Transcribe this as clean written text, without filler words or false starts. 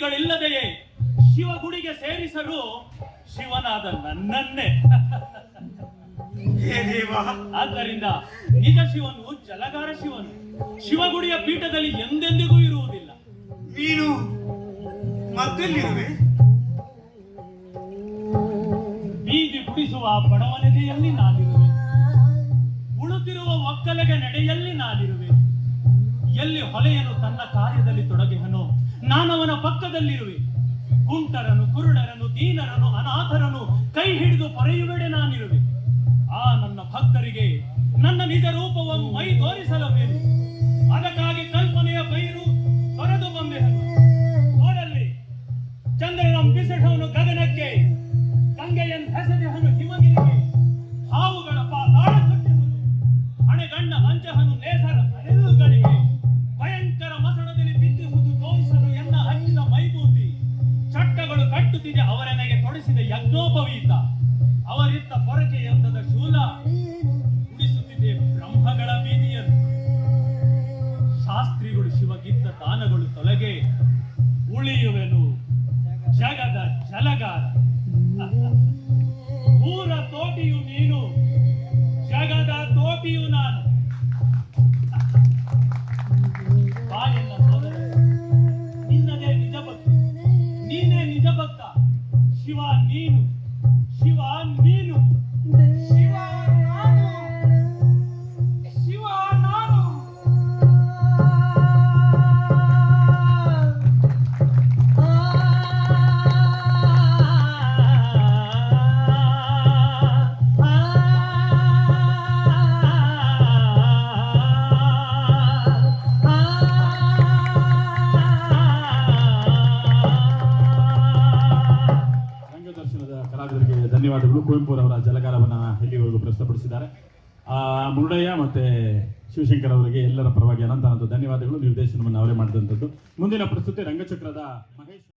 ಮೂರ್ತಿಗಳಿಲ್ಲದೆಯೇ ಶಿವಗುಡಿಗೆ ಸೇರಿಸಲು ಶಿವನಾದ ನನ್ನನ್ನೇ. ಆದ್ದರಿಂದ ನಿಜ ಶಿವನು ಜಲಗಾರ ಶಿವನು, ಶಿವಗುಡಿಯ ಪೀಠದಲ್ಲಿ ಎಂದೆಂದಿಗೂ ಇರುವುದಿಲ್ಲ. ನೀನು ಮತ್ತೆಲ್ಲಿರುವೆ? ಬೀದಿ ಗುಡಿಸುವ ಬಡವನೆದೆಯಲ್ಲಿ ನಾನಿರುವೆ, ಉಳುತ್ತಿರುವ ಒಕ್ಕಲೆಗೆ ನಡೆಯಲ್ಲಿ ನಾನಿರುವೆ. ಎಲ್ಲಿ ಹೊಲೆಯನು ತನ್ನ ಕಾರ್ಯದಲ್ಲಿ ತೊಡಗಿಹನೋ ನಾನವನ ಪಕ್ಕದಲ್ಲಿರುವೆ. ಕುಂಟರನು, ಕುರುಡರನು, ದೀನರನು, ಅನಾಥರನು ಕೈ ಹಿಡಿದು ಪೊರೆಯುವೆಡೆ ನಾನಿರುವೆ. ಆ ನನ್ನ ಭಕ್ತರಿಗೆ ನನ್ನ ನಿಜ ರೂಪವನ್ನು ಮೈ ತೋರಿಸಲವೇನು? ಅದಕ್ಕಾಗಿ ಕಲ್ಪನೆಯ ಬೈರು ತೊರೆದು ಬಂದೆಹನು. ನೋಡಲ್ಲಿ ಚಂದ್ರನ ಬಿಸಿಡವನು ಗಗನಕ್ಕೆ, ಗಂಗೆಯನ್ನು ಹೆಸರಿಹನು ಹಿಮಗಿರಿಗೆ, ಹಾವುಗಳ ಪಾತಾಳ ಕಟ್ಟಿಹನು, ಹಣೆಗಣ್ಣ ಮಂಚಹನು ನೇಸರ ಅನೆಲ್ಲುಗಳಿಗೆ, ಭಯಂಕರ ಮಸಣದಲ್ಲಿ ಬಿದ್ದಿರುವುದು ತೋರಿಸಲು ಎನ್ನ ಹಚ್ಚಿದ ಮೈಬೂತಿ, ಚಟ್ಟಗಳು ಕಟ್ಟುತ್ತಿದೆ ಅವರೆನಗೆ ತೊಡಿಸಿದ ಯಜ್ಞೋಪವೀತ, ಅವರಿತ್ತ ಪೊರಕೆಯೊಂದದ ಶೂಲ ಉಡಿಸುತ್ತಿದೆ ಬ್ರಹ್ಮಗಳ ಬೀದಿಯನ್ನು. ಶಾಸ್ತ್ರಿಗಳು ಶಿವಗಿದ್ದ ತಾನಗಳು ತೊಲಗೆ ಉಳಿಯುವೆನು ಜಗದ ಜಲಗಾರ. ಊರ ತೋಟಿಯು ನೀನು, ಜಗದ ತೋಟಿಯು ನಾನು. ಬಾಯೆಲ್ಲ ಸೋದರ, ನಿನ್ನದೇ ನಿಜ ಭಕ್ತ, ನೀನೇ ನಿಜ ಭಕ್ತ. ಶಿವ ನೀನು, ಶಿವ ನೀನು, ಶಿವ ನಾನು, ಶಿವ ನಾನು. ಕಲಾವಿದರಿಗೆ ಧನ್ಯವಾದಗಳು. ಕುವೆಂಪುರವರ ಜಲಗಾರವನ್ನು ಇಲ್ಲಿವರೆಗೂ ಪ್ರಸ್ತುತಪಡಿಸಿದ್ದಾರೆ. ಮುರುಡಯ್ಯ ಮತ್ತೆ ಶಿವಶಂಕರ್ ಅವರಿಗೆ ಎಲ್ಲರ ಪರವಾಗಿ ಅನಂತ ಧನ್ಯವಾದಗಳು. ನಿರ್ದೇಶನವನ್ನು ಅವರೇ ಮಾಡಿದಂಥದ್ದು. ಮುಂದಿನ ಪ್ರಸ್ತುತಿ ರಂಗಚಕ್ರದ ಮಹೇಶ್.